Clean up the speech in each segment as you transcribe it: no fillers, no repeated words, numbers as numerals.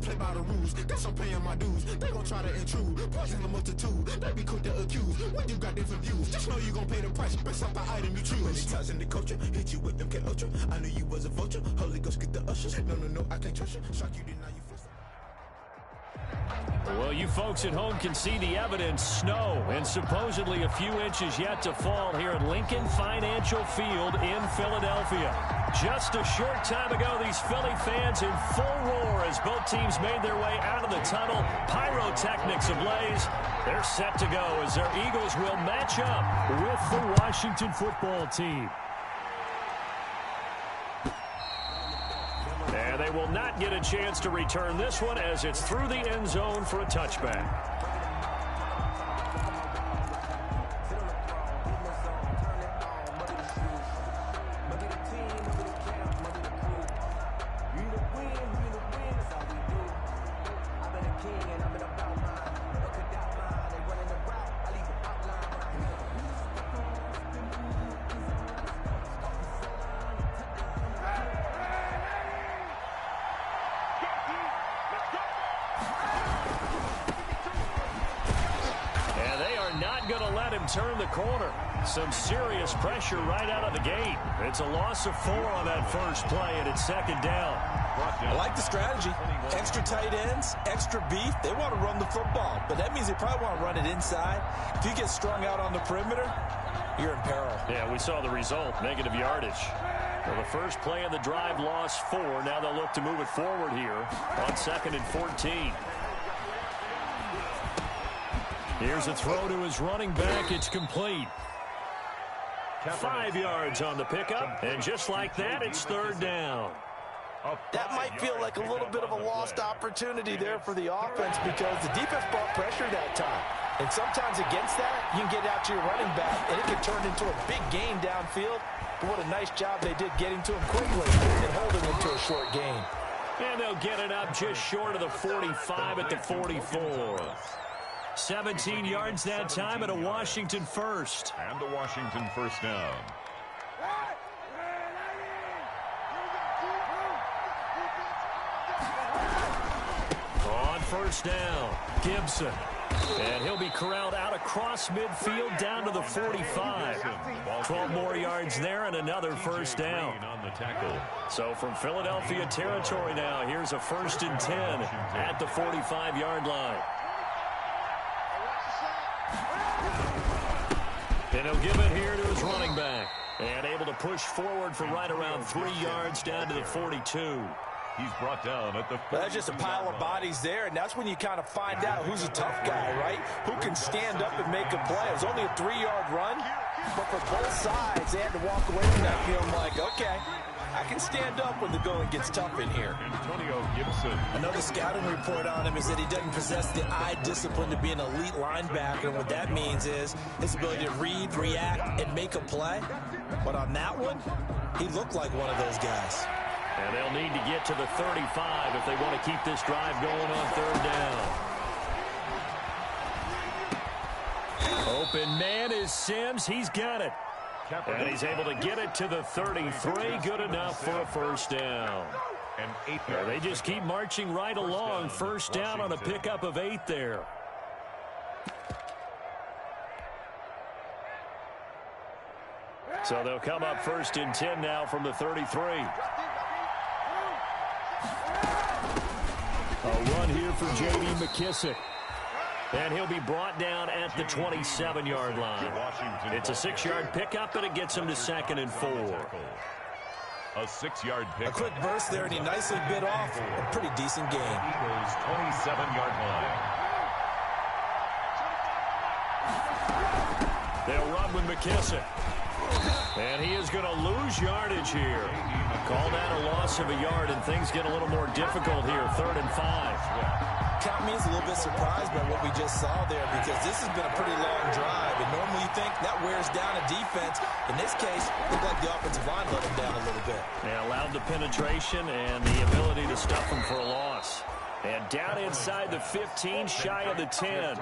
play by the rules. Guess I'm paying my dues. They gon' try to intrude. Poison the multitude. They be quick to accuse. When you got different views, just know you gon' pay the price. Based off the item you choose. Many times in the culture, hit you with MK Ultra. I knew you was a vulture. Holy Ghost get the ushers. No, I can't trust you. Shock you, then now you feel. Well, you folks at home can see the evidence. Snow and supposedly a few inches yet to fall here at Lincoln Financial Field in Philadelphia. Just a short time ago, these Philly fans in full roar as both teams made their way out of the tunnel. Pyrotechnics ablaze. They're set to go as their Eagles will match up with the Washington football team. And they will not get a chance to return this one as it's through the end zone for a touchback. Turn the corner. Some serious pressure right out of the gate. It's a loss of 4 on that first play, and it's second down. I like the strategy. Extra tight ends, extra beef. They want to run the football, but that means they probably want to run it inside. If you get strung out on the perimeter, you're in peril. Yeah, we saw the result, negative yardage. Well, the first play of the drive lost 4. Now they'll look to move it forward here on 2nd and 14. Here's a throw to his running back. It's complete. 5 yards on the pickup, and just like that, it's third down. That might feel like a little bit of a lost opportunity there for the offense because the defense brought pressure that time. And sometimes against that, you can get out to your running back, and it can turn into a big gain downfield. But what a nice job they did getting to him quickly and holding him to a short gain. And they'll get it up just short of the 45 at the 44. 17 yards that time and a Washington first. And a Washington first down. On first down, Gibson. And he'll be corralled out across midfield down to the 45. 12 more yards there and another first down. So from Philadelphia territory now, here's a 1st and 10 at the 45-yard line. And he'll give it here to his running back. And able to push forward for right around 3 yards down to the 42. He's brought down at the... Well, that's just a pile of bodies there, and that's when you kind of find out who's a tough guy, right? Who can stand up and make a play. It was only a 3-yard run, but for both sides, they had to walk away from that feeling like, okay, I can stand up when the going gets tough in here. Antonio Gibson. Another scouting report on him is that he doesn't possess the eye discipline to be an elite linebacker, and what that means is his ability to read, react, and make a play. But on that one, he looked like one of those guys. And they'll need to get to the 35 if they want to keep this drive going on third down. Open man is Sims. He's got it. And he's able to get it to the 33. Good enough for a first down. And they just keep marching right along. First down on a pickup of 8 there. So they'll come up 1st and 10 now from the 33. A run here for J.D. McKissick. And he'll be brought down at the 27-yard line. It's a 6-yard pickup, and it gets him to 2nd and 4. A 6-yard pickup. A quick burst there, and he nicely bit off a pretty decent gain. Eagles 27-yard line. They'll run with McKissick. And he is going to lose yardage here. Call that a loss of a yard, and things get a little more difficult here. 3rd and 5. Count me as a little bit surprised by what we just saw there because this has been a pretty long drive. And normally you think that wears down a defense. In this case, it looked like the offensive line let him down a little bit. They allowed the penetration and the ability to stuff him for a loss. And down inside the 15, shy of the 10.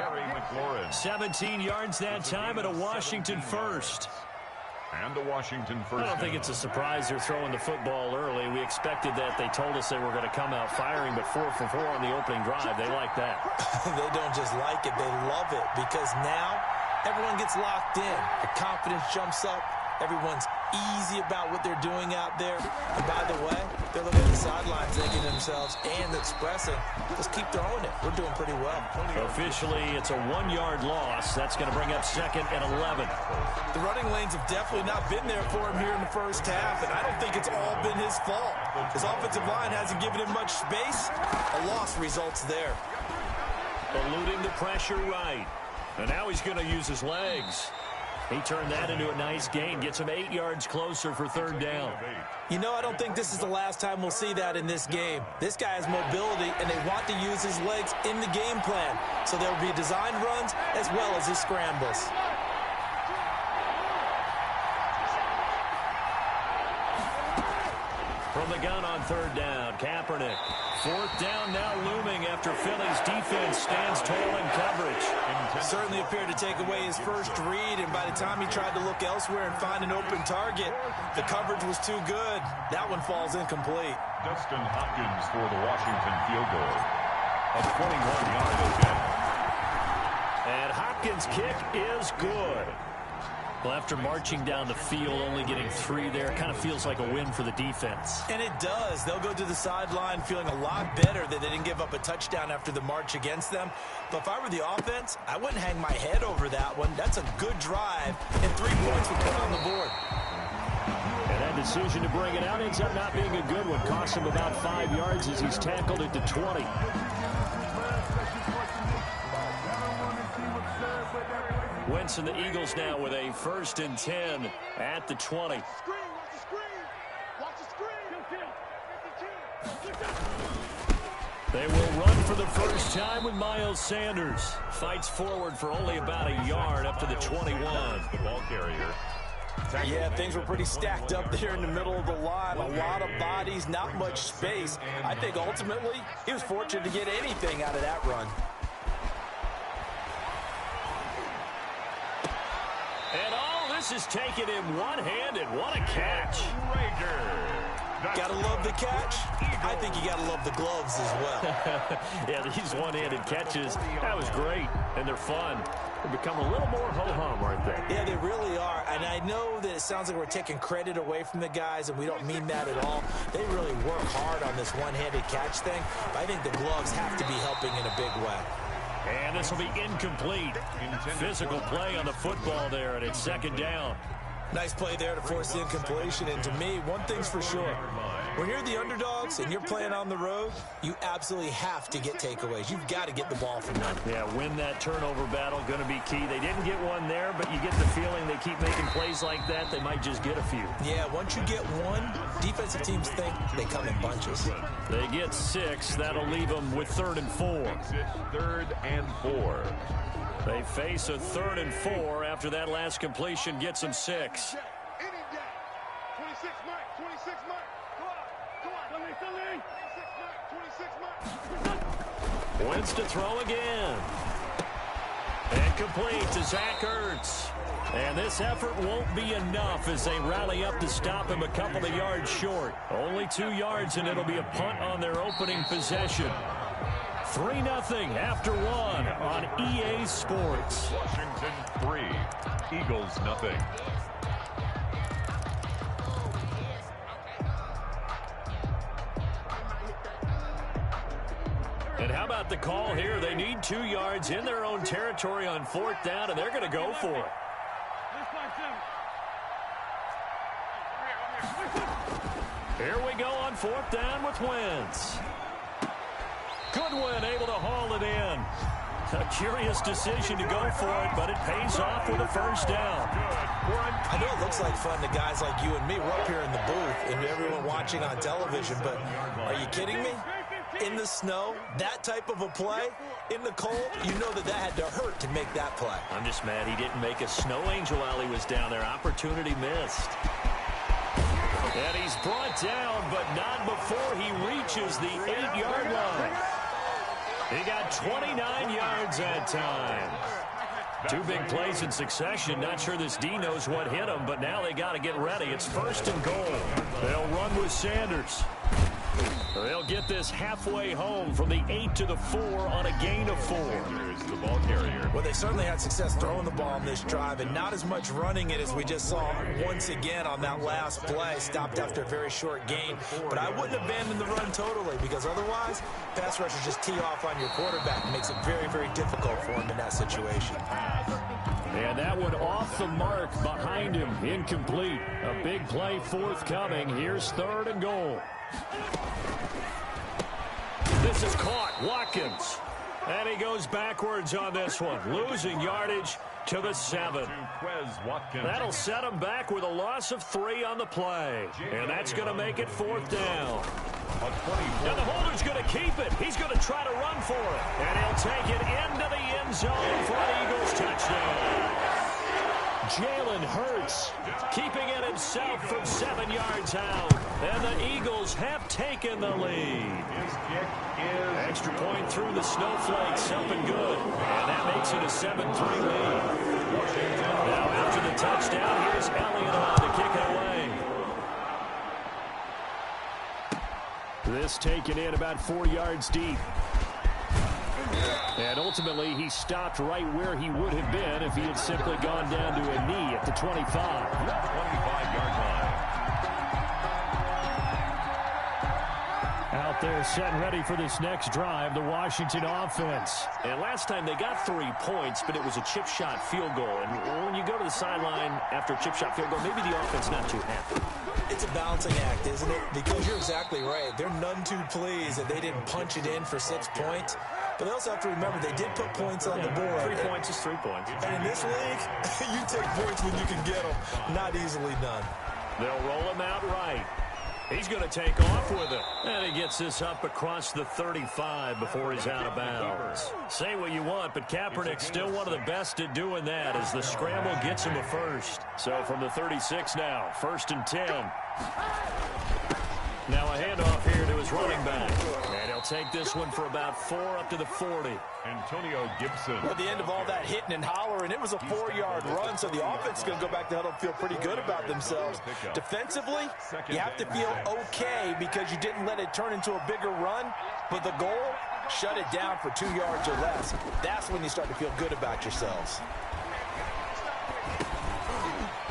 17 yards that time and a Washington first. And the Washington first. I don't think it's a surprise they're throwing the football early. We expected that. They told us they were going to come out firing, but 4 for 4 on the opening drive. They like that. They don't just like it. They love it because now everyone gets locked in. The confidence jumps up. Everyone's easy about what they're doing out there. And by the way, they're looking at the sidelines thinking to themselves and expressing, just keep throwing it. We're doing pretty well. Officially, it's a 1-yard loss. That's going to bring up 2nd and 11. The running lanes have definitely not been there for him here in the first half, and I don't think it's all been his fault. His offensive line hasn't given him much space. A loss results there. Eluding the pressure right. And now he's going to use his legs. He turned that into a nice gain. Gets him 8 yards closer for 3rd down. You know, I don't think this is the last time we'll see that in this game. This guy has mobility, and they want to use his legs in the game plan. So there will be designed runs as well as his scrambles. From the gun on 3rd down, Kaepernick. 4th down now looming after Philly's defense stands tall in coverage. Certainly appeared to take away his first read, and by the time he tried to look elsewhere and find an open target, the coverage was too good. That one falls incomplete. Dustin Hopkins for the Washington field goal. A 21-yard attempt. And Hopkins' kick is good. Well, after marching down the field, only getting 3 there, kind of feels like a win for the defense. And it does. They'll go to the sideline feeling a lot better that they didn't give up a touchdown after the march against them. But if I were the offense, I wouldn't hang my head over that one. That's a good drive, and 3 points were put on the board. And that decision to bring it out ends up not being a good one. Cost him about 5 yards as he's tackled it to 20. Wentz and the Eagles now with a 1st and 10 at the 20. They will run for the first time with Miles Sanders. Fights forward for only about a yard up to the 21. The ball carrier. Yeah, things were pretty stacked up there in the middle of the line. A lot of bodies, not much space. I think ultimately he was fortunate to get anything out of that run. And all this is taken in one-handed. What a catch. Gotta love the catch. I think you gotta love the gloves as well. Yeah, these one-handed catches, that was great, and they're fun. They become a little more ho-hum, aren't they? Yeah, they really are. And I know that it sounds like we're taking credit away from the guys, and we don't mean that at all. They really work hard on this one-handed catch thing. But I think the gloves have to be helping in a big way. And this will be incomplete. Physical play on the football there, and it's 2nd down. Nice play there to force the incompletion. And to me, one thing's for sure. When you're the underdogs and you're playing on the road, you absolutely have to get takeaways. You've got to get the ball from them. Yeah, win that turnover battle, going to be key. They didn't get one there, but you get the feeling they keep making plays like that, they might just get a few. Yeah, once you get one, defensive teams think they come in bunches. They get 6. That'll leave them with 3rd and 4. 3rd and 4. They face a 3rd and 4 after that last completion gets them 6. Wentz to throw again. And complete to Zach Ertz. And this effort won't be enough as they rally up to stop him a couple of yards short. Only 2 yards, and it'll be a punt on their opening possession. 3-0 after 1 on EA Sports. Washington 3, Eagles 0. And how about the call here? They need 2 yards in their own territory on 4th down, and they're going to go for it. Here we go on 4th down with Wentz. Goodwin able to haul it in. A curious decision to go for it, but it pays off with a 1st down. I know it looks like fun to guys like you and me. We're up here in the booth and everyone watching on television, but are you kidding me? In the snow, that type of a play, in the cold, you know that had to hurt to make that play. I'm just mad he didn't make a snow angel while he was down there. Opportunity missed. And he's brought down, but not before he reaches the 8-yard line. He got 29 yards that time. Two big plays in succession. Not sure this D knows what hit him, but now they got to get ready. It's 1st and goal. They'll run with Sanders. They'll get this halfway home from the 8 to the 4 on a gain of 4. Here's the ball carrier. Well, they certainly had success throwing the ball on this drive and not as much running it as we just saw once again on that last play. Stopped after a very short gain. But I wouldn't abandon the run totally because otherwise, pass rushers just tee off on your quarterback and makes it very, very difficult for him in that situation. And that one off the mark behind him. Incomplete. A big play forthcoming. Here's 3rd and goal. This is caught. Watkins. And he goes backwards on this one. Losing yardage to the 7. That'll set him back with a loss of 3 on the play. And that's going to make it 4th down. Now the holder's going to keep it. He's going to try to run for it. And he'll take it into the end zone for an Eagles touchdown. Jalen Hurts keeping it himself from 7 yards out. And the Eagles have taken the lead. Extra point through the snowflakes. Something good. And that makes it a 7-3 lead. Now after the touchdown, here's Elliott on to kick it away. This taken in about 4 yards deep. And ultimately, he stopped right where he would have been if he had simply gone down to a knee at the 25. 25-yard line. Out there set and ready for this next drive, the Washington offense. And last time they got 3 points, but it was a chip shot field goal. And when you go to the sideline after a chip shot field goal, maybe the offense not too happy. It's a balancing act, isn't it? Because you're exactly right. They're none too pleased that they didn't punch it in for 6 points. But they also have to remember they did put points on the board. 3 points is 3 points. And in this league, you take points when you can get them. Not easily done. They'll roll him out right. He's going to take off with it. And he gets this up across the 35 before he's out of bounds. Say what you want, but Kaepernick's still one of the best at doing that as the scramble gets him a first. So from the 36 now, 1st and 10. Now a handoff here to his running back. And he'll take this one for about 4 up to the 40. Antonio Gibson. Well, at the end of all that hitting and hollering, it was a 4-yard run, so the offense is going to go back to huddle and feel pretty good about themselves. Defensively, you have to feel okay because you didn't let it turn into a bigger run, but the goal, shut it down for 2 yards or less. That's when you start to feel good about yourselves.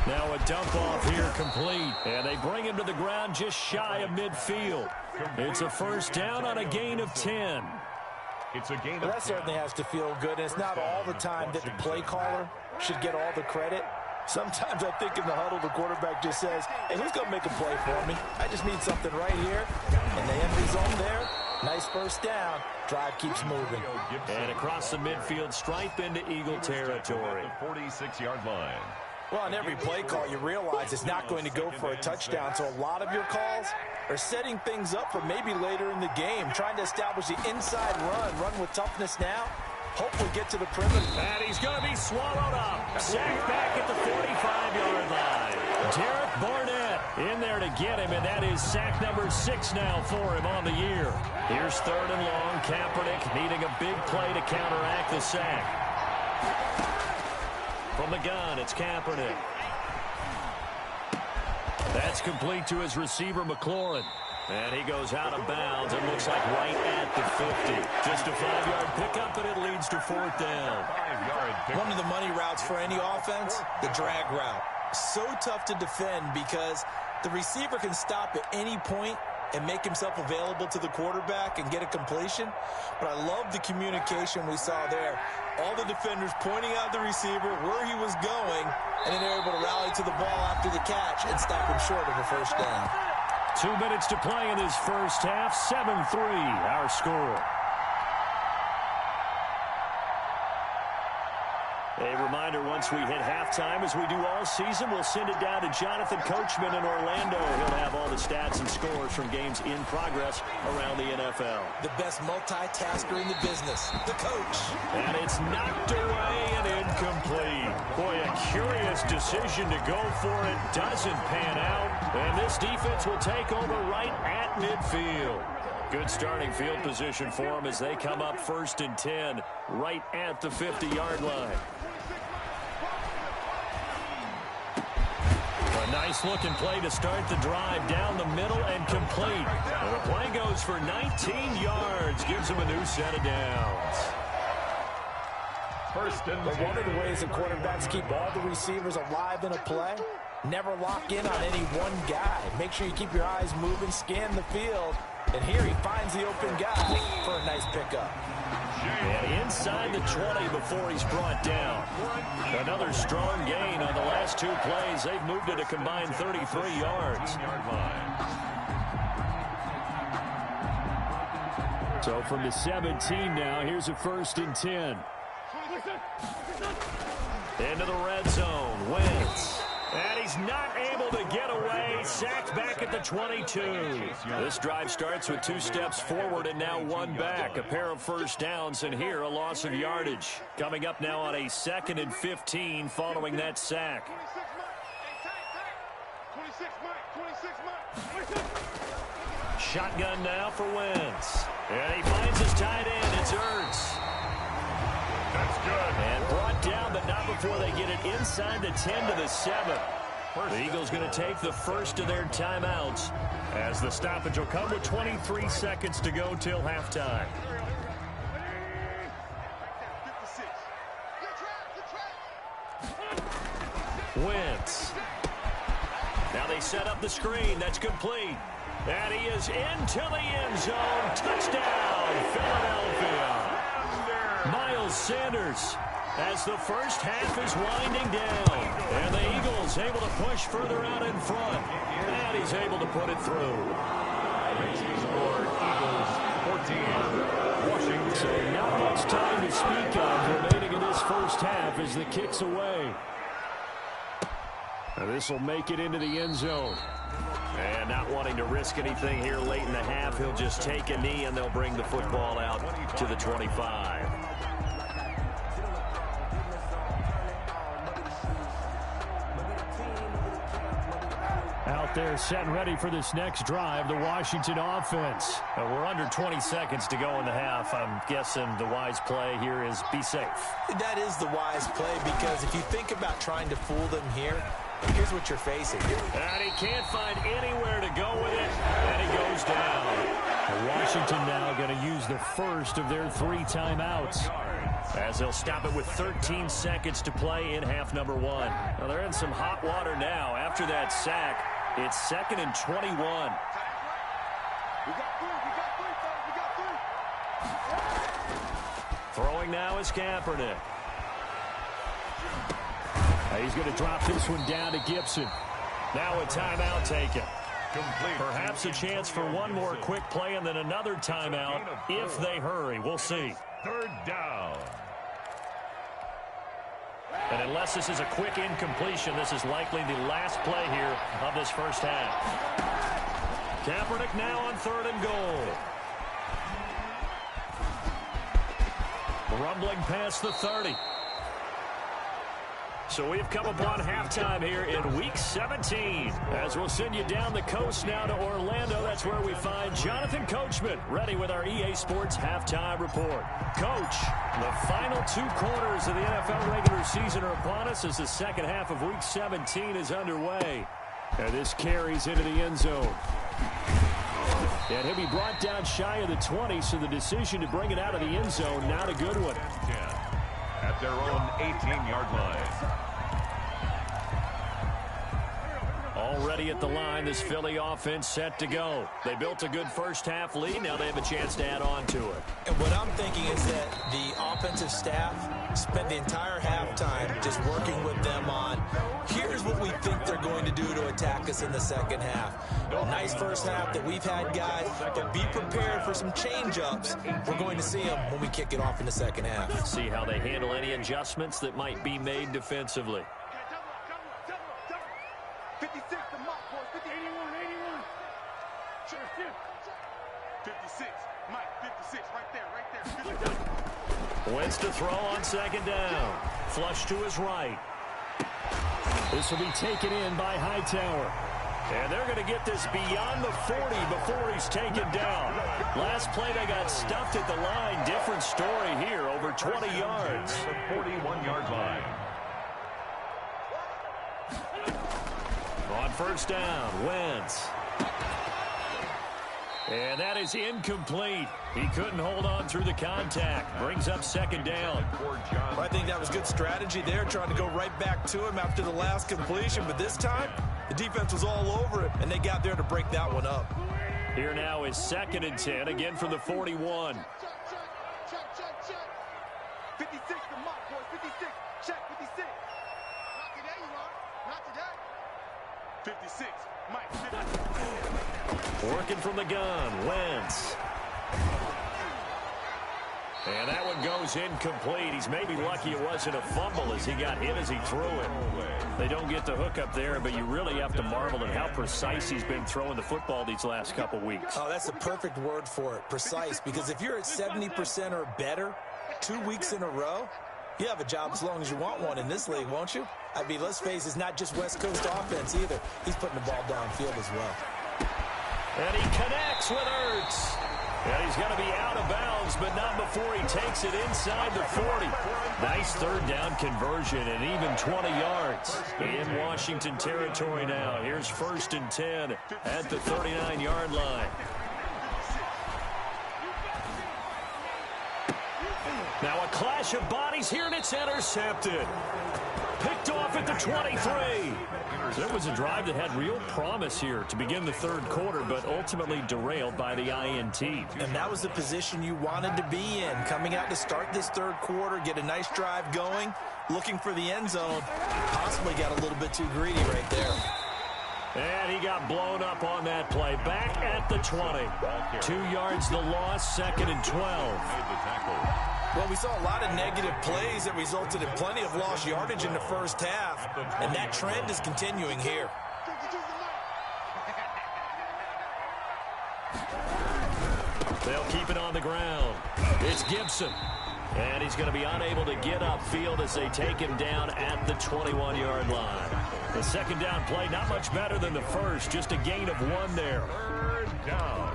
Now a dump off here complete. And they bring him to the ground just shy of midfield. It's a 1st down on a gain of 10. It's a gain of 10. That certainly has to feel good. And it's not all the time that the play caller should get all the credit. Sometimes I think in the huddle, the quarterback just says, hey, who's going to make a play for me? I just need something right here. And they end the zone there. Nice 1st down. Drive keeps moving. And across the midfield stripe into Eagle territory. The 46-yard line. Well, on every play call, you realize it's not going to go for a touchdown. So a lot of your calls are setting things up for maybe later in the game, trying to establish the inside run with toughness now. Hopefully get to the perimeter. And he's going to be swallowed up. Sacked back at the 45-yard line. Derek Barnett in there to get him, and that is sack number 6 now for him on the year. Here's 3rd and long. Kaepernick needing a big play to counteract the sack. From the gun, it's Kaepernick. That's complete to his receiver, McLaurin. And he goes out of bounds. It looks like right at the 50. Just a 5-yard pickup, and it leads to 4th down. 5-yard pickup. One of the money routes for any offense, the drag route. So tough to defend because the receiver can stop at any point and make himself available to the quarterback and get a completion. But I love the communication we saw there. All the defenders pointing out the receiver, where he was going, and then they're able to rally to the ball after the catch and stop him short of a 1st down. 2 minutes to play in this 1st half. 7-3 our score. A reminder, once we hit halftime, as we do all season, we'll send it down to Jonathan Coachman in Orlando. He'll have all the stats and scores from games in progress around the NFL. The best multitasker in the business, the coach. And it's knocked away and incomplete. Boy, a curious decision to go for it. Doesn't pan out. And this defense will take over right at midfield. Good starting field position for them as they come up 1st and 10 right at the 50-yard line. Nice looking play to start the drive down the middle and complete. And the play goes for 19 yards, gives him a new set of downs. First and But one of the ways that quarterbacks keep all the receivers alive in a play, never lock in on any one guy. Make sure you keep your eyes moving, scan the field. And here he finds the open guy for a nice pickup. And inside the 20 before he's brought down. Another strong gain on the last two plays. They've moved it a combined 33 yards. So from the 17 now, here's a 1st and 10. Into the red zone. Wentz. And he's not able to get away. Sacked back at the 22. This drive starts with 2 steps forward and now 1 back. A pair of first downs, and here a loss of yardage. Coming up now on a 2nd and 15 following that sack. Shotgun now for Wentz. And he finds his tight end. It's Ertz. That's good. And brought down, but not before they get it inside the 10 to the 7. The Eagles going to take the first of their timeouts as the stoppage will come with 23 seconds to go till halftime. Wentz. Now they set up the screen. That's complete. And he is into the end zone. Touchdown, Philadelphia. Miles Sanders as the first half is winding down. And the Eagles able to push further out in front. And he's able to put it through. Score Eagles 14. Washington. So not much time to speak of remaining in this first half as the kick's away. And this will make it into the end zone. And not wanting to risk anything here late in the half, he'll just take a knee and they'll bring the football out to the 25. Out there set and ready for this next drive, the Washington offense. We're under 20 seconds to go in the half. I'm guessing the wise play here is be safe. That is the wise play, because if you think about trying to fool them here, here's what you're facing. And he can't find anywhere to go with it, and he goes down. And Washington now going to use the first of their 3 timeouts, as they'll stop it with 13 seconds to play in half number 1. Well, they're in some hot water now. After that sack, it's 2nd and 21. Throwing now is Kaepernick. He's going to drop this one down to Gibson. Now a timeout taken. Complete. Perhaps a chance for one more quick play and then another timeout if they hurry. We'll see. 3rd down. And unless this is a quick incompletion, this is likely the last play here of this first half. Kaepernick now on 3rd and goal. Rumbling past the 30. So we've come upon halftime here in Week 17. As we'll send you down the coast now to Orlando. That's where we find Jonathan Coachman ready with our EA Sports Halftime Report. Coach, the final 2 quarters of the NFL regular season are upon us as the second half of Week 17 is underway. And this carries into the end zone. And he'll be brought down shy of the 20, so the decision to bring it out of the end zone, not a good one. 10 at their own 18-yard line. Already at the line, this Philly offense set to go. They built a good first half lead. Now they have a chance to add on to it. And what I'm thinking is that the offensive staff spent the entire halftime just working with them on, here's what we think they're going to do to attack us in the second half. A nice first half that we've had, guys, but be prepared for some change-ups. We're going to see them when we kick it off in the second half. See how they handle any adjustments that might be made defensively. 56, the mark, boys. 81. 56, Mike, 56, right there. Wentz to throw on 2nd down. Flush to his right. This will be taken in by Hightower. And they're going to get this beyond the 40 before he's taken down. Last play, they got stuffed at the line. Different story here, over 20 yards. The 41-yard line. Brought on first down. Wentz. And that is incomplete. He couldn't hold on through the contact. Brings up second down. I think that was good strategy there, trying to go right back to him after the last completion. But this time, the defense was all over it, and they got there to break that one up. Here now is 2nd and 10, again from the 41. 56 to mark, boys. 56. Check 56. Not today, you are. Not today. 56. Mike. 56. Working from the gun. Wentz. And that one goes incomplete. He's maybe lucky it wasn't a fumble as he got hit as he threw it. They don't get the hook up there, but you really have to marvel at how precise he's been throwing the football these last couple weeks. Oh, that's the perfect word for it, precise, because if you're at 70% or better 2 weeks in a row, you have a job as long as you want one in this league, won't you? I mean, let's face it, it's not just West Coast offense either. He's putting the ball downfield as well. And he connects with Ertz. And he's going to be out of bounds, but not before he takes it inside the 40. Nice third down conversion and even 20 yards in Washington territory now. Here's 1st and 10 at the 39-yard line. Now a clash of bodies here, and it's intercepted. Picked off at the 23. It was a drive that had real promise here to begin the third quarter, but ultimately derailed by the INT. And that was the position you wanted to be in, coming out to start this third quarter, get a nice drive going, looking for the end zone. Possibly got a little bit too greedy right there. And he got blown up on that play. Back at the 20. 2 yards the loss, 2nd and 12. Well, we saw a lot of negative plays that resulted in plenty of lost yardage in the first half, and that trend is continuing here. They'll keep it on the ground. It's Gibson. And he's going to be unable to get upfield as they take him down at the 21-yard line. The second down play, not much better than the first, just a gain of 1 there. Third down.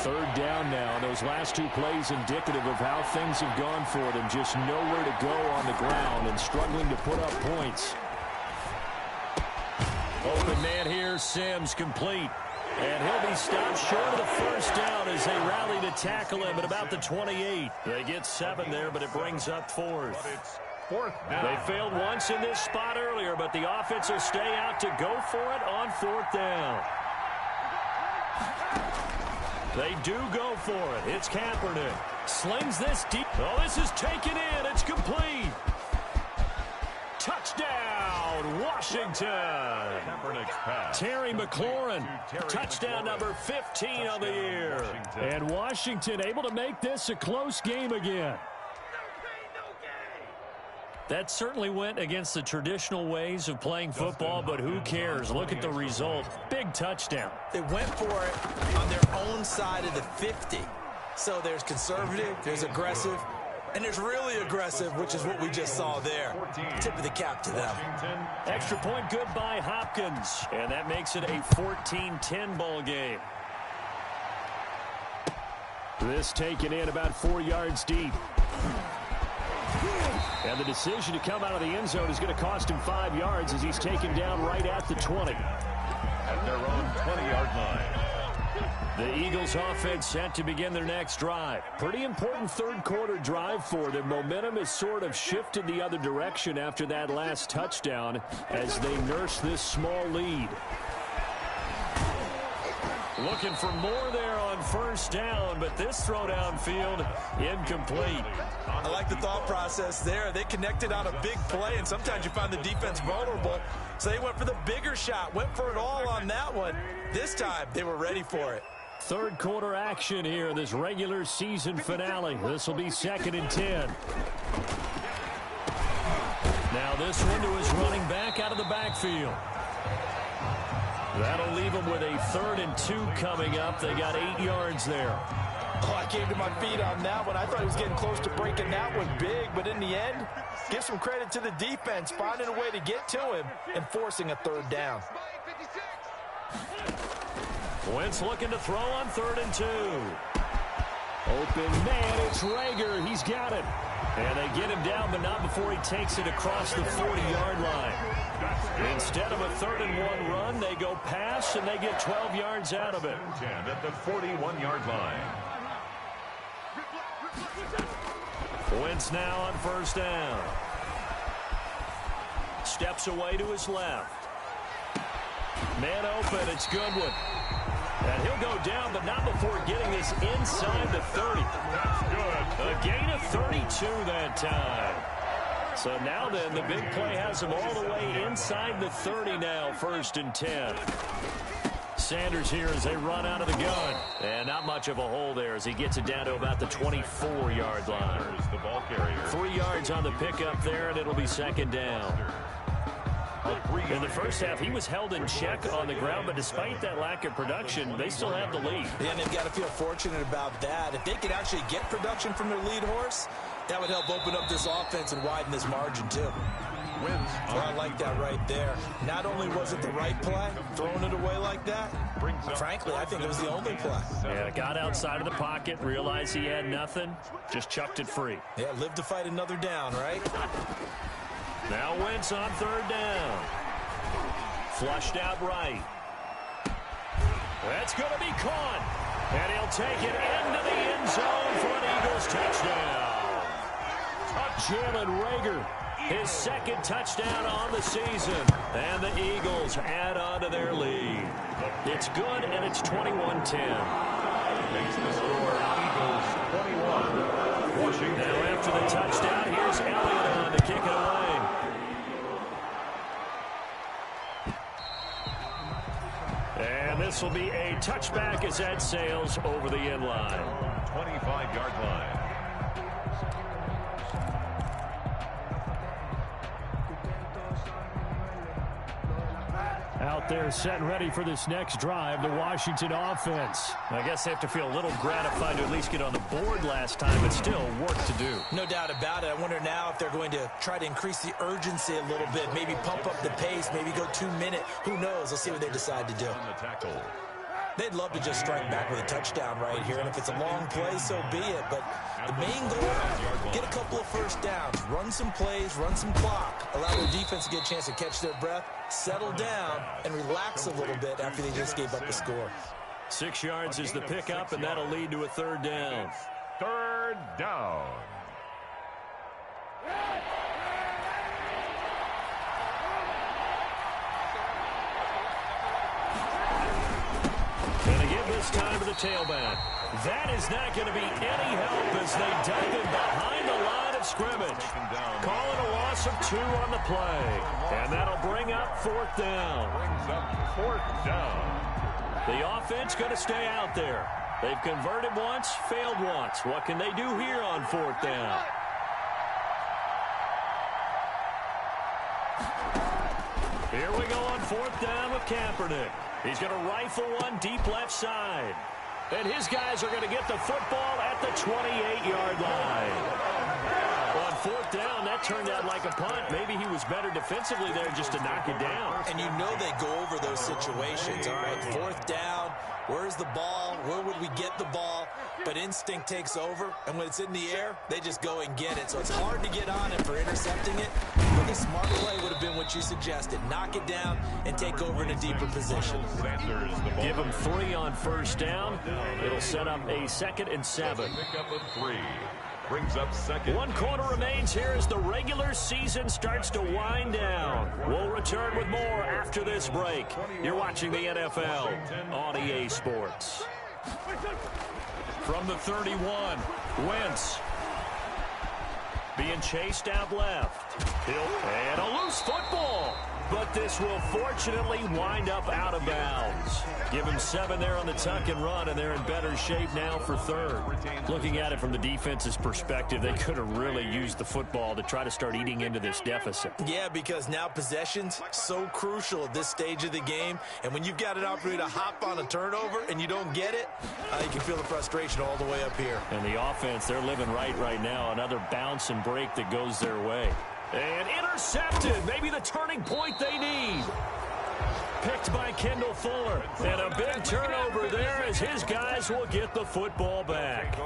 Third down now. Those last 2 plays indicative of how things have gone for them. Just nowhere to go on the ground and struggling to put up points. Open man here, Sims complete. And he'll be stopped short of the first down as they rally to tackle him at about the 28. They get 7 there, but it brings up 4th. They failed once in this spot earlier, but the offense will stay out to go for it on 4th down. They do go for it. It's Kaepernick. Slings this deep. Oh, this is taken in. It's complete. Touchdown, Washington. Terry McLaurin. Touchdown number 15 on the year. And Washington able to make this a close game again. That certainly went against the traditional ways of playing football, but who cares? Look at the result. Big touchdown. They went for it on their own side of the 50. So there's conservative, there's aggressive, and there's really aggressive, which is what we just saw there. Tip of the cap to them. Extra point good by Hopkins, and that makes it a 14-10 ball game. This taken in about 4 yards deep. And the decision to come out of the end zone is going to cost him 5 yards as he's taken down right at the 20. At their own 20-yard line. The Eagles offense set to begin their next drive. Pretty important third quarter drive for them. Momentum has sort of shifted the other direction after that last touchdown as they nurse this small lead. Looking for more there on first down, but this throw downfield incomplete. I like the thought process there. They connected on a big play, and sometimes you find the defense vulnerable. So they went for the bigger shot, went for it all on that one. This time, they were ready for it. Third quarter action here, this regular season finale. This will be 2nd and 10. Now this one to his running back out of the backfield. That'll leave them with a 3rd and 2 coming up. They got 8 yards there. Oh, I came to my feet on that one. I thought he was getting close to breaking that one big, but in the end, give some credit to the defense, finding a way to get to him and forcing a 3rd down. Wentz looking to throw on 3rd and 2. Open man, it's Rager. He's got it. And they get him down, but not before he takes it across the 40-yard line. Instead of a 3rd-and-1 run, they go pass, and they get 12 yards out of it. 10 at the 41-yard line. Wentz now on 1st down. Steps away to his left. Man open, it's Goodwin. And he'll go down, but not before getting this inside the 30. That's good. A gain of 32 that time. So now then, the big play has him all the way inside the 30 now, 1st and 10. Sanders here as they run out of the gun. And not much of a hole there as he gets it down to about the 24-yard line. Sanders, the ball carrier. 3 yards on the pickup there, and it'll be 2nd down. In the first half, he was held in check on the ground, but despite that lack of production, they still have the lead. And they've got to feel fortunate about that. If they could actually get production from their lead horse, that would help open up this offense and widen this margin, too. Well, I like that right there. Not only was it the right play, throwing it away like that, frankly, I think it was the only play. Yeah, got outside of the pocket, realized he had nothing, just chucked it free. Yeah, live to fight another down, right? Now Wentz on 3rd down. Flushed out right. That's going to be caught. And he'll take it into the end zone for an Eagles touchdown. Jalen Rager, his 2nd touchdown on the season. And the Eagles add on to their lead. It's good, and it's 21-10. Makes the score Eagles 21. Washington. Now after the touchdown, here's Elliott on to kick it away. And this will be a touchback as that sails over the end line. 25-yard line. Out there set and ready for this next drive, the Washington offense. I guess they have to feel a little gratified to at least get on the board last time, but still work to do. No doubt about it. I wonder now if they're going to try to increase the urgency a little bit, maybe pump up the pace, maybe go 2-minute. Who knows? Let's see what they decide to do. On the tackle. They'd love to just strike back with a touchdown right here, and if it's a long play, so be it. But the main goal, get a couple of 1st downs, run some plays, run some clock, allow their defense to get a chance to catch their breath, settle down, and relax a little bit after they just gave up the score. 6 yards is the pickup, and that'll lead to a 3rd down. 3rd down. And they give this time to the tailback. That is not going to be any help as they dive in behind the line of scrimmage. Calling a loss of 2 on the play. And that'll bring up 4th down. Brings up 4th down. The offense going to stay out there. They've converted once, failed once. What can they do here on 4th down? Here we go on 4th down with Kaepernick. He's going to rifle one deep left side. And his guys are going to get the football at the 28-yard line. On 4th down, that turned out like a punt. Maybe he was better defensively there just to knock it down. And you know they go over those situations. All right, 4th down, where's the ball? Where would we get the ball? But instinct takes over, and when it's in the air, they just go and get it. So it's hard to get on it for intercepting it. But the smart play would have been what you suggested. Knock it down and take over in a deeper position. Sanders, the ball. Give him 3 on 1st down. It'll set up a 2nd and 7. Pick up a 3. Brings up 2nd. 1 quarter remains here as the regular season starts to wind down. We'll return with more after this break. You're watching the NFL on EA Sports. From the 31, Wentz. Being chased out left. And a loose football. But this will fortunately wind up out of bounds. Give him 7 there on the tuck and run, and they're in better shape now for 3rd. Looking at it from the defense's perspective, they could have really used the football to try to start eating into this deficit. Yeah, because now possession's so crucial at this stage of the game. And when you've got an opportunity to hop on a turnover and you don't get it, you can feel the frustration all the way up here. And the offense, they're living right now. Another bounce and break that goes their way. And intercepted. Maybe the turning point they need. Picked by Kendall Fuller. And a big turnover there as his guys will get the football back.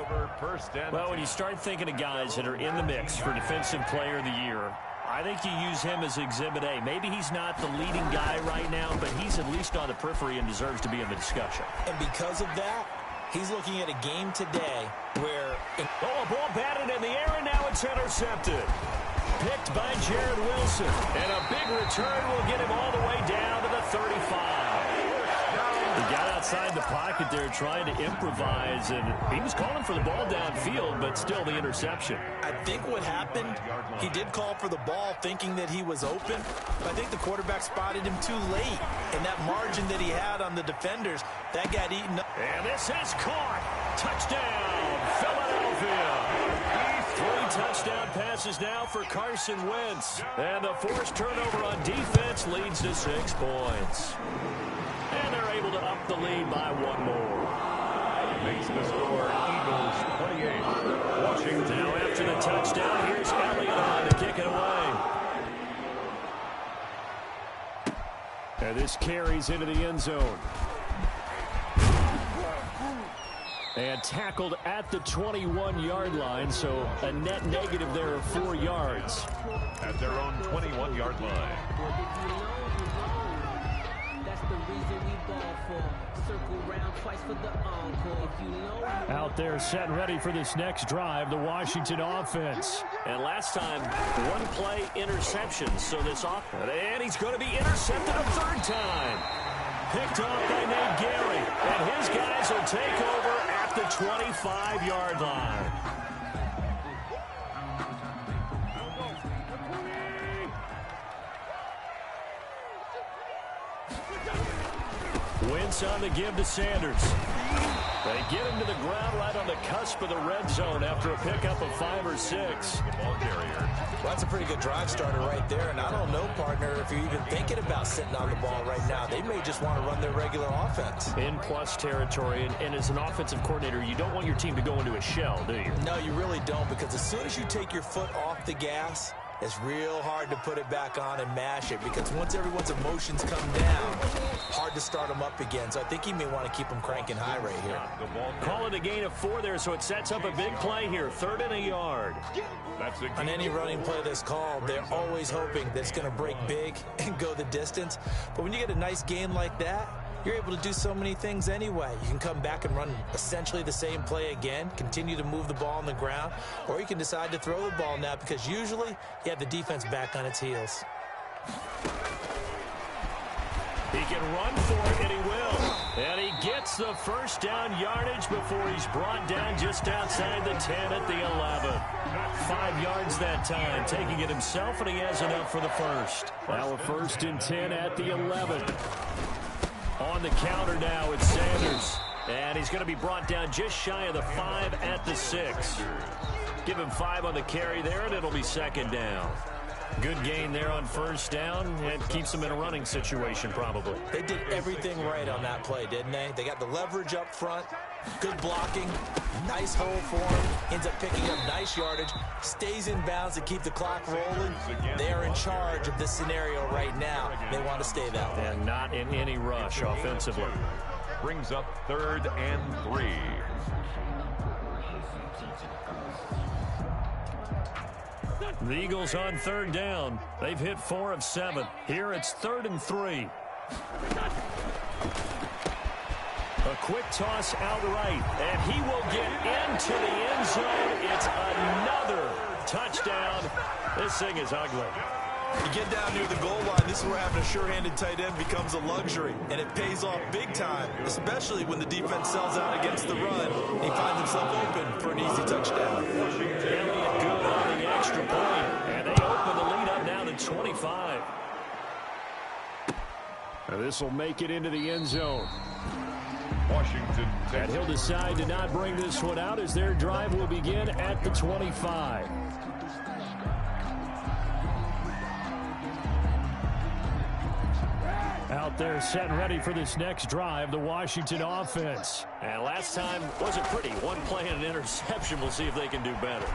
Well, when you start thinking of guys that are in the mix for Defensive Player of the Year, I think you use him as Exhibit A. Maybe he's not the leading guy right now, but he's at least on the periphery and deserves to be in the discussion. And because of that, he's looking at a game today where... a ball batted in the air, and now it's intercepted. Picked by Jared Wilson. And a big return will get him all the way down to the 35. He got outside the pocket there trying to improvise, and he was calling for the ball downfield, but still the interception. I think what happened, he did call for the ball thinking that he was open, but I think the quarterback spotted him too late, and that margin that he had on the defenders, that got eaten up. And this is caught. Touchdown, Philadelphia. 3 touchdown passes now for Carson Wentz. And the forced turnover on defense leads to 6 points. And they're able to up the lead by 1 more. Makes the score Eagles 28. Washington. Now after the touchdown, here's Elliott on to kick it away. And this carries into the end zone. And tackled at the 21-yard line, so a net negative there of 4 yards. At their own 21-yard line. Out there set ready for this next drive, the Washington offense. And last time, 1 play interception, so this offense. And he's going to be intercepted a 3rd time. Picked off by Nate Gary, and his guys will take over at the 25-yard line. Wentz on the give to Sanders. They get him to the ground right on the cusp of the red zone after a pickup of 5 or 6. Ball carrier. Well, that's a pretty good drive starter right there, and I don't know, partner, if you're even thinking about sitting on the ball right now. They may just want to run their regular offense. In plus territory, and as an offensive coordinator, you don't want your team to go into a shell, do you? No, you really don't, because as soon as you take your foot off the gas, it's real hard to put it back on and mash it, because once everyone's emotions come down, hard to start them up again. So I think he may want to keep them cranking high right here. Call it a gain of 4 there, so it sets up a big play here. 3rd and a yard. On any running play that's called, they're always hoping that it's going to break big and go the distance. But when you get a nice gain like that, you're able to do so many things anyway. You can come back and run essentially the same play again, continue to move the ball on the ground, or you can decide to throw the ball now, because usually you have the defense back on its heels. He can run for it, and he will. And he gets the 1st down yardage before he's brought down just outside the 10 at the 11. 5 yards that time, taking it himself, and he has enough for the 1st. Now a 1st and 10 at the 11. On the counter now, it's Sanders. And he's going to be brought down just shy of the 5 at the 6. Give him 5 on the carry there, and it'll be 2nd down. Good gain there on 1st down. It keeps him in a running situation, probably. They did everything right on that play, didn't they? They got the leverage up front, good blocking, nice hole for him, ends up picking up nice yardage, stays in bounds to keep the clock rolling. They are in charge of this scenario right now. They want to stay that way. And not in any rush offensively. Brings up 3rd and 3. The Eagles on 3rd down. They've hit 4 of 7. Here it's 3rd and 3. A quick toss outright, and he will get into the end zone. It's another touchdown. This thing is ugly. You get down near the goal line, this is where having a sure-handed tight end becomes a luxury, and it pays off big time, especially when the defense sells out against the run. He finds himself open for an easy touchdown. Elliott good on the extra point, and they open the lead up now to 25. And this will make it into the end zone. Washington. And he'll decide to not bring this one out as their drive will begin at the 25. Out there set and ready for this next drive, the Washington offense. And last time wasn't pretty. 1 play and an interception. We'll see if they can do better.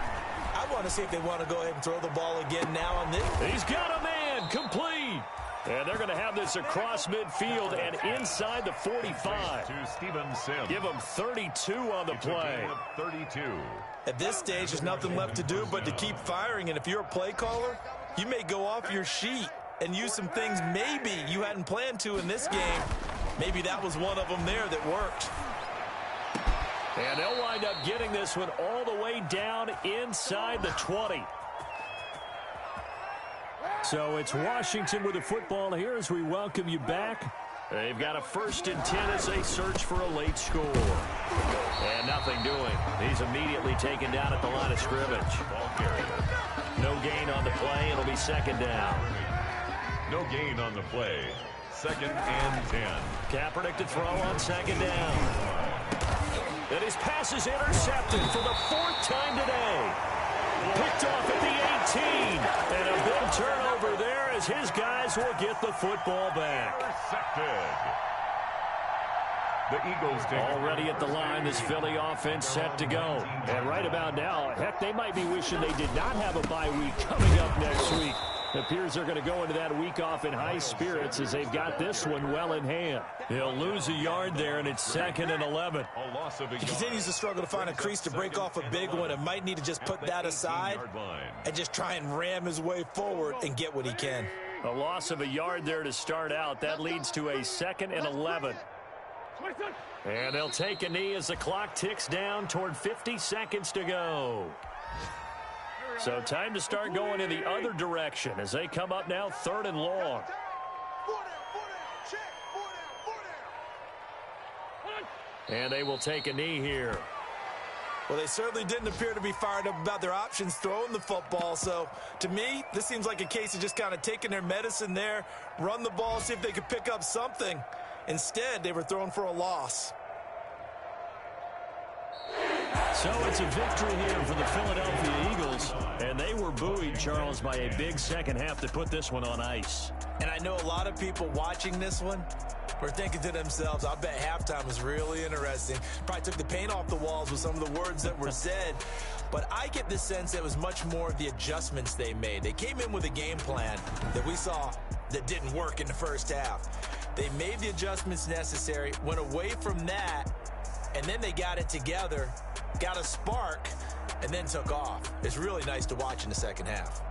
I want to see if they want to go ahead and throw the ball again now on this. He's got a man complete. And they're going to have this across midfield and inside the 45. To Steven Sims. Give them 32 on the play. 32. At this stage, there's nothing left to do but to keep firing. And if you're a play caller, you may go off your sheet and use some things maybe you hadn't planned to in this game. Maybe that was one of them there that worked. And they'll wind up getting this one all the way down inside the 20. So it's Washington with the football here as we welcome you back. They've got a 1st and 10 as they search for a late score. And nothing doing. He's immediately taken down at the line of scrimmage. No gain on the play. It'll be 2nd down. No gain on the play. 2nd and 10. Kaepernick to throw on 2nd down. And his pass is intercepted for the 4th time today. Picked off at the 18. And a big turnover there as his guys will get the football back. Intercepted. The Eagles take already at the line, this Philly offense set to go. And right about now, heck, they might be wishing they did not have a bye week coming up next week. It appears they're going to go into that week off in high spirits as they've got this one well in hand. They'll lose a yard there, and it's 2nd and 11. a loss of a He yard. continues to struggle to find a crease to break off a big one and might need to just put that aside and just try and ram his way forward and get what he can. A loss of a yard there to start out. That leads to a 2nd and 11. And they'll take a knee as the clock ticks down toward 50 seconds to go. So time to start going in the other direction as they come up now 3rd and long. And they will take a knee here. Well, they certainly didn't appear to be fired up about their options throwing the football. So, to me, this seems like a case of just kind of taking their medicine there, run the ball, see if they could pick up something. Instead, they were throwing for a loss. So it's a victory here for the Philadelphia Eagles, and they were buoyed, Charles, by a big second half to put this one on ice. And I know a lot of people watching this one were thinking to themselves, I bet halftime was really interesting. Probably took the paint off the walls with some of the words that were said. But I get the sense it was much more of the adjustments they made. They came in with a game plan that we saw that didn't work in the first half. They made the adjustments necessary, went away from that, and then they got it together, got a spark, and then took off. It's really nice to watch in the second half.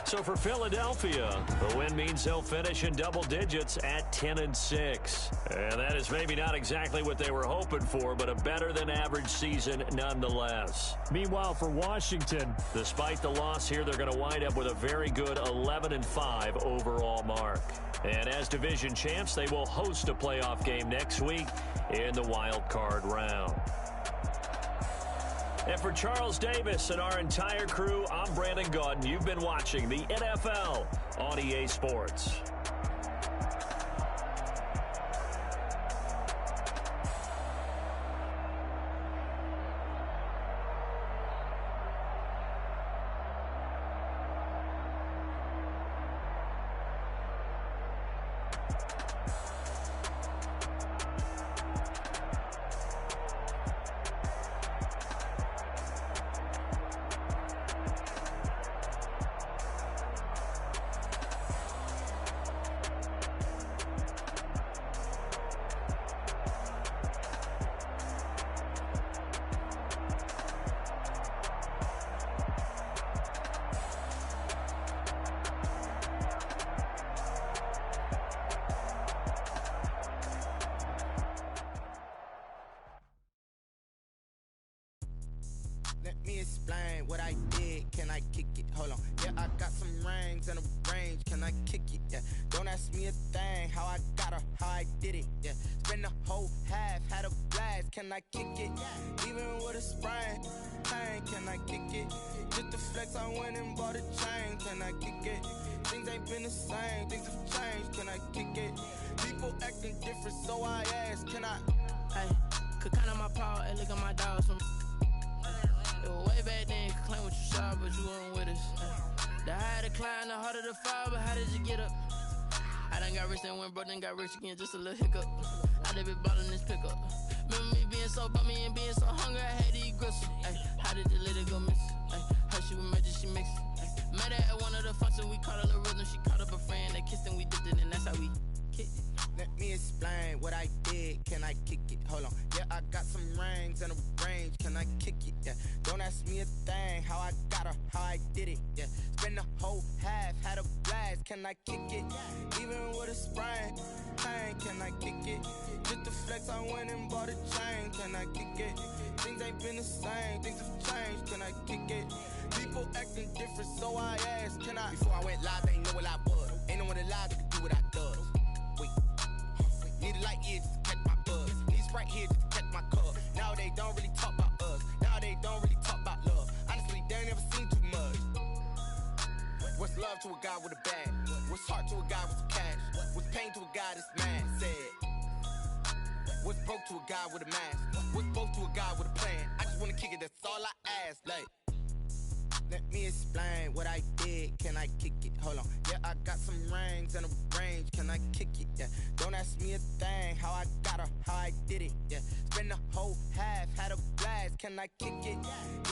So for Philadelphia, the win means they'll finish in double digits at 10-6. And that is maybe not exactly what they were hoping for, but a better than average season nonetheless. Meanwhile, for Washington, despite the loss here, they're going to wind up with a very good 11-5 overall mark. And as division champs, they will host a playoff game next week in the wild card round. And for Charles Davis and our entire crew, I'm Brandon Gaudin. You've been watching the NFL on EA Sports. Let me explain what I did. Can I kick it? Hold on. Yeah, I got some rings and a range. Can I kick it? Yeah. Don't ask me a thing. How I got her, how I did it. Yeah. Spend the whole half, had a blast. Can I kick it? Even with a sprain. Pain, can I kick it? Just to flex, I went and bought a chain. Can I kick it? Things ain't been the same. Things have changed. Can I kick it? People acting different, so I ask. Can I? Hey, could count on my power and look at my dogs from. It was way back then, could claim what you saw, but you weren't with us. The higher the climb, the harder the fall, but how did you get up? I done got rich and went broke, then got rich again, just a little hiccup. I done been ballin' this pickup. Remember me being so bummy and being so hungry, I had to eat gristle. Ay, how did the lady go miss? Ay, her she was magic, she mixed. Met her at one of the functions, we caught a little rhythm. She caught up a friend, they kissed and we dipped it, and that's how we kicked it. Let me explain what I did. Can I kick it? Hold on. Yeah, I got some rings and a range. Can I kick it? Yeah. Don't ask me a thing. How I got her, how I did it. Yeah. Spend the whole half, had a blast. Can I kick it? Even with a sprain, pain. Can I kick it? Just to flex, I went and bought a chain. Can I kick it? Things ain't been the same. Things have changed. Can I kick it? People acting different, so I asked. Can I? Before I went live, they ain't know what I was. Ain't no one alive that could do what I does. Wait. Need a light here just to catch my buzz. Need Sprite here just to catch my cup. Now they don't really talk about us. Now they don't really talk about love. Honestly, they ain't never seen too much. What's love to a guy with a bag? What's heart to a guy with some cash? What's pain to a guy that's mad? Said. What's broke to a guy with a mask? What's both to a guy with a plan? I just wanna kick it, that's all I ask. Like, let me explain what I did. Can I kick it? Hold on. Yeah, I got some rings and a range. Can I kick it? Yeah. Don't ask me a thing. How I got her, how I did it. Yeah. Spend the whole half, had a blast. Can I kick it?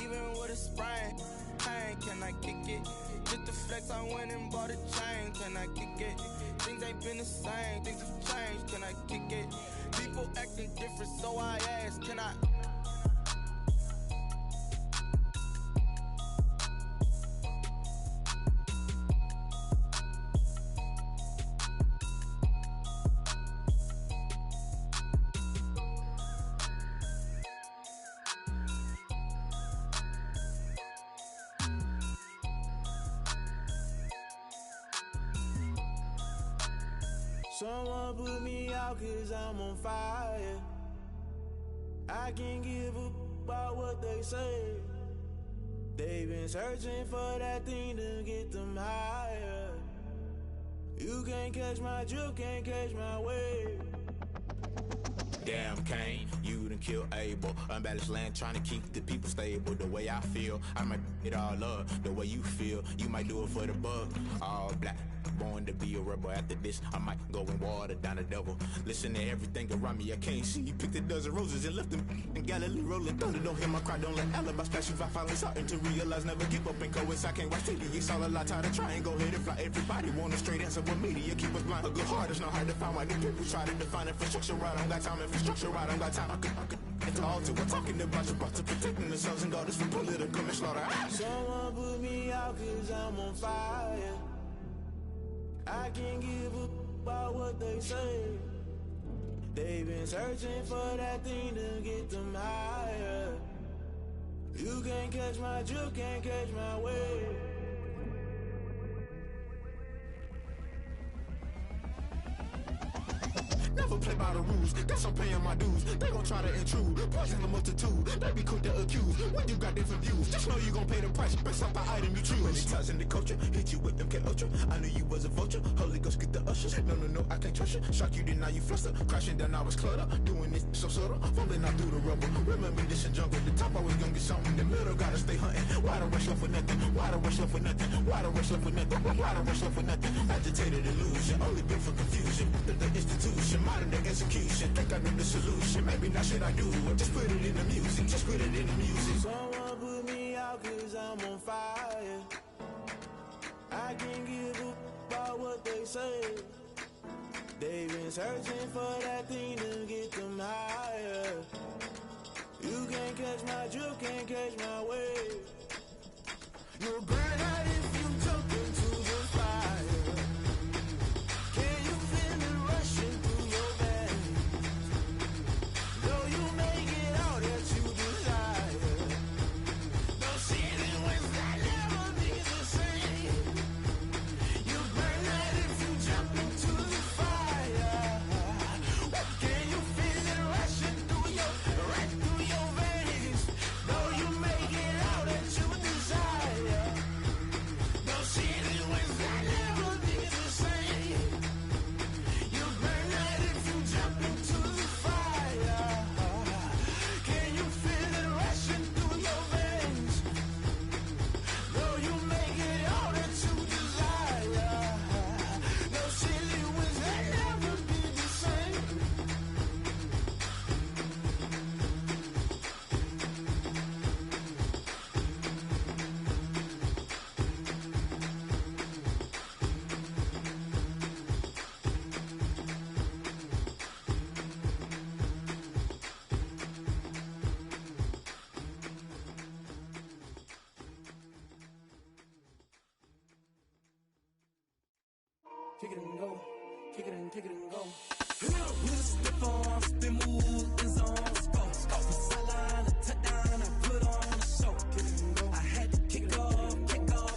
Even with a sprain, pain. Can I kick it? Just to flex, I went and bought a chain. Can I kick it? Things ain't been the same. Things have changed. Can I kick it? People acting different, so I asked. Can I? Someone put me out cause I'm on fire. I can't give a about what they say. They've been searching for that thing to get them higher. You can't catch my drift, can't catch my wave. Damn, Kane, you done killed Abel. Unbalanced land, trying to keep the people stable. The way I feel, I might it all up. The way you feel, you might do it for the bug. All black, born to be a rebel. After this, I might go and water down the devil. Listen to everything around me, I can't see. Picked a dozen roses and left them in Galilee rolling thunder. Don't hear my cry, don't let alibi splash. If I finally starting to realize, never give up and coincide. Can't watch TV, it's all a lot. Tired of trying, go ahead and fly. Everybody want a straight answer with media. Keep us blind, a good heart, it's not hard to find. Why the people try to define infrastructure right? I don't got time, infrastructure right, I don't got time. I could into altar. We're talking about your to protecting the sons and daughters from political manslaughter. Someone put me out cause I'm on fire. I can't give a about what they say. They've been searching for that thing to get them higher. You can't catch my drift, can't catch my wave. Never play by the rules, guess I'm paying my dues. They gon' try to intrude, poison the multitude. They be quick to accuse, when you got different views. Just know you gon' pay the price, based off the item you choose. Many times in the culture, hit you with them K Ultra. I knew you was a vulture, Holy Ghost get the ushers. No, I can't trust you. Shock you, then now you fluster. Crashing down, I was clutter. Doing this so subtle, falling out through the rubble. Remember this in jungle, the top I was gonna get something. The middle gotta stay hunting. Why the rush left for nothing? Why the rush left for nothing? Why the rush left for nothing? Why the rush left for nothing? Agitated illusion, only built for confusion. The institution, modern day execution. Think I know the solution. Maybe not should I do it? Just put it in the music. Just put it in the music. Someone put me out cause I'm on fire. I can't give a about what they say. They've been searching for that thing to get them higher. You can't catch my drift, can't catch my wave. You'll burn out if you jump into the fire. Can you feel it rushing through your veins? Though you make it all that you desire. No ceiling when that never be the same. You burn out if you jump into the fire. Can you feel it rushing through your veins? Though you make it all that you desire. kick it and go, kick it and go. With a stiff arm, spin move, in zone, scope. From sideline to touchdown, I put on a show. Kick it and go. I had to kick off and go.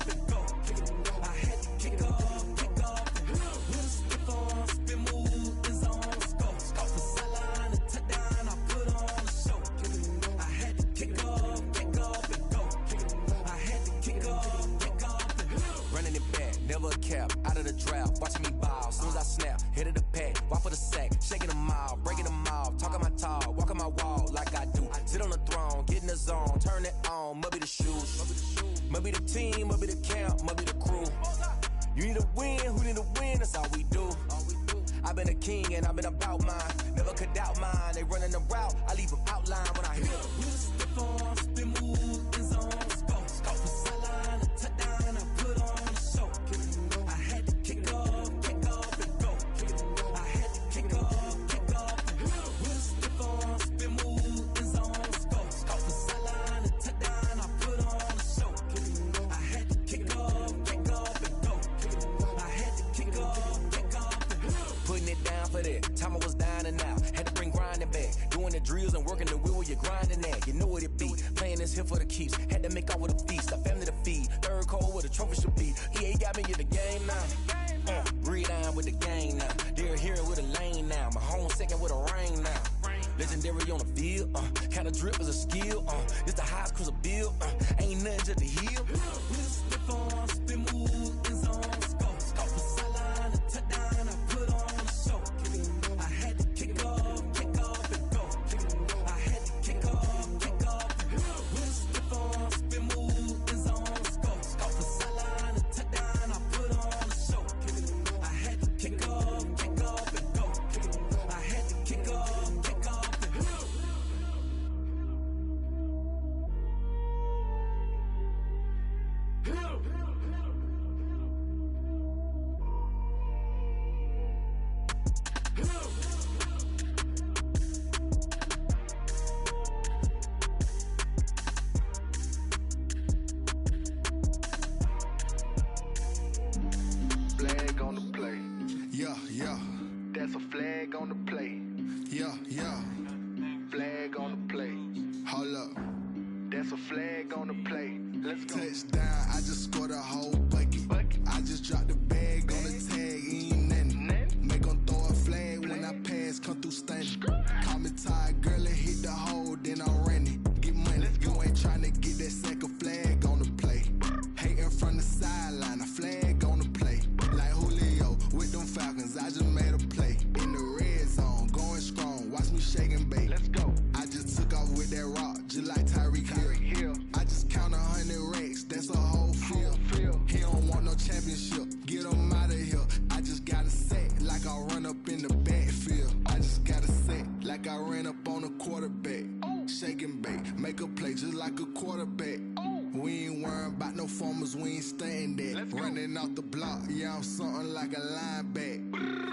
Kick it and go. I had to kick off and go. With a stiff arm, spin move, in zone, scope. From sideline to touchdown, I put on a show. Kick it and go. I had to kick off and go. Kick it and go. I had to kick off and go. Running it back, never a cap, out of the drought, watching me ball. Soon as I snap, hit of the pack, walk for the sack, shaking them out, breaking them off, talking my talk, walking my wall like I do. Sit on the throne, get in the zone, turn it on, must be the shoes, must be the team, must be the camp, must be the crew. You need a win, who need a win, that's all we do. I've been a king and I've been about mine, never could doubt mine. They running the route, I leave them outline when I hit them. With a stiff arm, spin move, in zone, scope. From sideline to touchdown, I put on a show. Kick it and go. I had to kick off and go. Kick it and go. I had to kick off and go. With a stiff arm, spin move, in zone, scope. From sideline to touchdown, I put on a show. Kick it and go. I had to kick off and go. Kick it and go. I had to kick off and go. Putting it down for that, time I was down and out, had to bring grinding back, doing the drills and working the wheel where you're grinding at, you know what it be, playing this here for the keeps, had to make out with a feast, a family to feed, third cold where the trophy should be, EA got me in the game now, breathe on with the gang now, they're here with a lane now, my home second with a ring now, legendary on the field, kind of drip is a skill, it's the highest cruiser bill, ain't nothing just to heal. With a stiff arm, spin move, in zone, scope. From sideline to touchdown, I put on a show. Kick it and go. I had to kick off and go. Kick it and go. I had to kick off and go. With a stiff arm, spin move, in zone, scope. From sideline to touchdown, I put on a show. Kick it and go. I had to kick off and go. Kick it and go. I had to kick off and go. Flag on the play. Yeah, yeah, That's a flag on the play. yeah, yeah. Flag on the play. Hold up. That's a flag on the play. Let's go. Touchdown, I just scored a whole bucket. I just dropped the bag on the tag, ain't nothing. Make 'em throw a flag when I pass, come through stunning. Call me tired, girl, and hit the hole, then I'm running. Get money, you ain't tryna get that second flag on the play. Hating from the sideline, a flag on the play. Like Julio with them Falcons, I just made a play. In the red zone, going strong, watch me shake and bake. Let's go. I just took off with that rock, just like Tyreek Hill. I just count 100 racks, that's a whole field. He don't want no championship, get him out of here. I just got a set, like I run up in the backfield. I just got a set, like I ran up on a quarterback. Shake and bake, make a play just like a quarterback. We ain't worrying about no formers, we ain't staying there. Running off the block, yeah, I'm something like a lineback.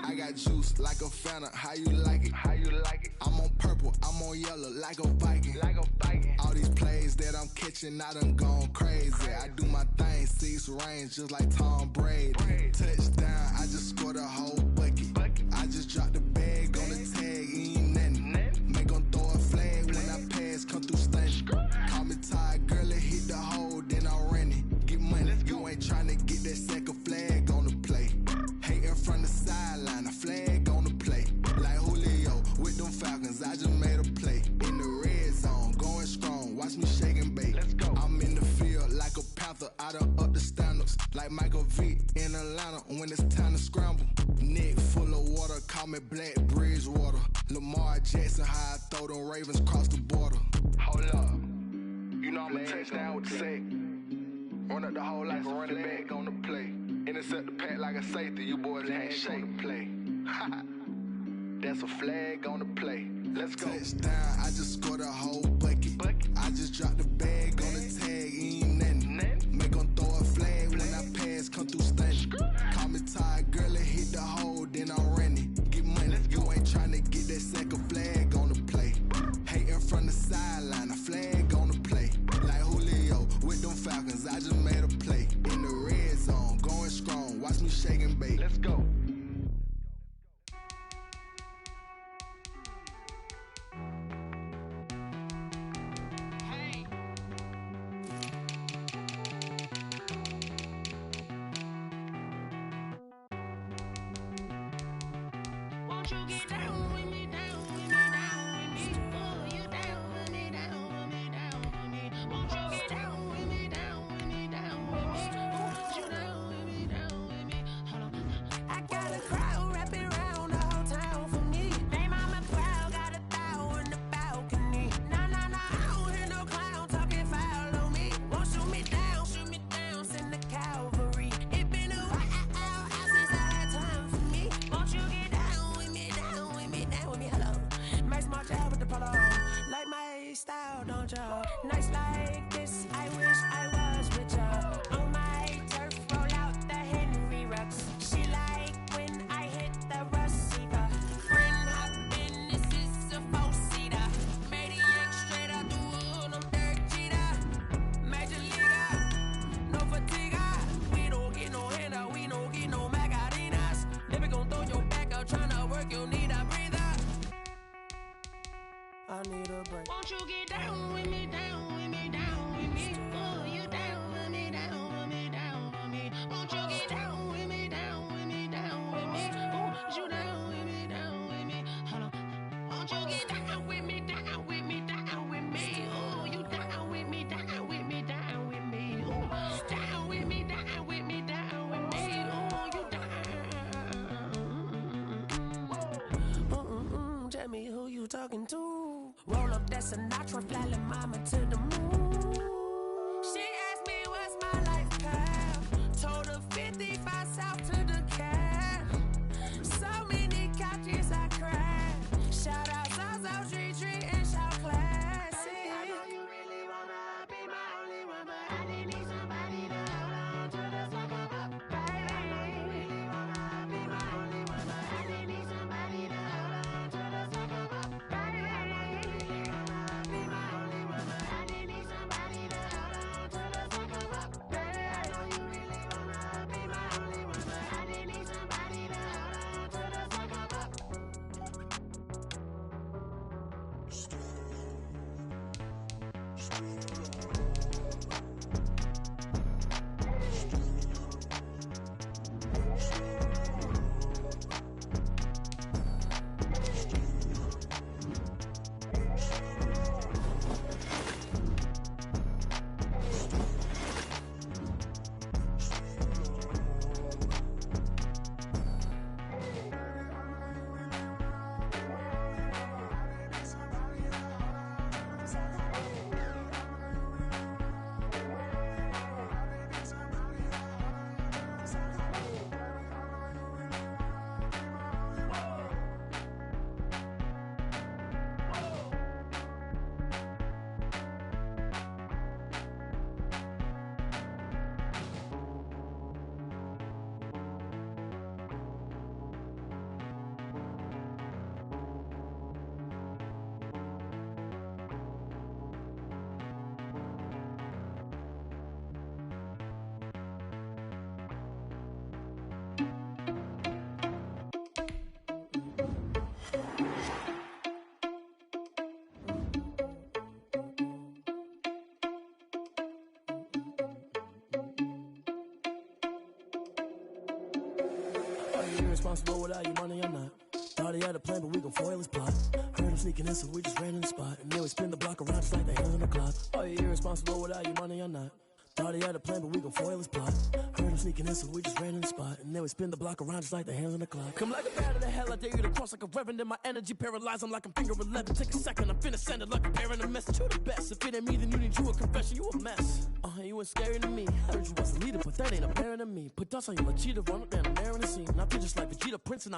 I got juice like a Fanta, how you like it? How you like it? I'm on purple, I'm on yellow, like a Viking. Like a Viking. All these plays that I'm catching, I done gone crazy. I do my thing, 6 range, just like Tom Brady. Touchdown, I just scored a whole bucket. I just dropped the bag on the tag, ain't nothing. Make 'em throw a flag when I pass, come through stunning. Call me tired, girl, and hit the hole, then I'm running. Get money, you ain't tryna get that second flag on the play. Hating from the sideline, a flag on the play. Like Julio with them Falcons, I just made a play. In the red zone, going strong, watch me shake and bake. Let's go. I'm in the field like a Panther, I done up the standards. Like Michael Vick in Atlanta when it's time to scramble. Neck full of water, call me Black Bridgewater. Lamar Jackson, how I throw them Ravens cross the border. Hold up. You know I'm a touchdown with the sack. Run up the hole like a running back on the play. Intercept the pack like a safety. You boys ain't shake the play. That's a flag on the play. Let's go. Touchdown, I just scored a whole bucket. I just dropped the bag on the tag, ain't nothing. Make 'em throw a flag when I pass, come through stunning. Call me tired, girl, and hit the hole, then I'm running. Get money, you ain't tryna get that second flag on the play. Hating from the sideline, a flag on the play. Like Julio with them Falcons, I just made a play. In the red zone, going strong, watch me shake and bake. Let's go. Won't you get down with me, down with me, down with me? Oh, you down with me, down with me, down with me. Won't you get down with me, down with me, down with me? Oh, you down with me, down with me. Hold on. I got a crowd wrapping around the whole town for me. They mama proud, got a thou in the balcony. Nah, nah, nah, I don't hear no clown talking foul on me. Won't shoot me down, send the cavalry. It been a while since I had time for me. Won't you get down with me, down with me, down with me? Hello. Max March out with the polo. Like my style, don't y'all? Nights like this, I wish I was with y'all. On my turf, roll out the Henry Rux. She like when I hit the receiver. Friend hopping, this is a four-seater. Maniac straight out the wood, I'm Derek Jeter. Major leaguer, no fatigue. We don't get no handout, we don't get no Magarinas. Never gon' throw your back out, tryna work, you need a breather. I need a break. Won't you get down with me, down with me, down with me? Oh, you down with me, down with me, down with me. Won't you get down with me, down with me, down with me? Oh, you down with me, down with me. Hold on. Won't you get down with me, down with me, down with me? Oh, you down with me, down with me, down with me. Oh, down with me, down with me, down with me. Oh, you down. Tell me who you talking to. Roll up that Sinatra, fly la mama to the moon. She asked me what's my life path. Told her 55 south to the cab. So many couches I crashed. Shout out South Street and shout classy. I know you really wanna be my only one, but I didn't need somebody to hold on to the sucker up, baby. I know you really wanna be my only one, but I didn't need somebody to hold on to the sucker up, baby. I know you really wanna be my only one, but I didn't need somebody to hold on to the sucker up, baby. I know you really wanna be my only one, but I didn't need somebody to hold on to the sucker up. Irresponsible without your money or not. Thought he had a plan, but we gon' foil his plot. Heard him sneaking in, so we just ran in the spot. And then we spin the block around just like the hands on the clock. Are you irresponsible without your money or not? Thought he had a plan, but we gon' foil his plot. Heard him sneaking in, so we just ran in the spot. And then we spin the block around just like the hands on the clock. Come like a bat of the hell, I dare you to cross like a reverend. And my energy paralyzed, I'm like I'm finger 11. Take a second, I'm finna send it like a parent a message. You the best, if it ain't me, then you need you a confession. You a mess, you ain't scary to me. Heard you was a leader, but that ain't apparent to me. Put dust on you like cheetah, run up down the mayor in the scene. And I feel just like Vegeta Prince and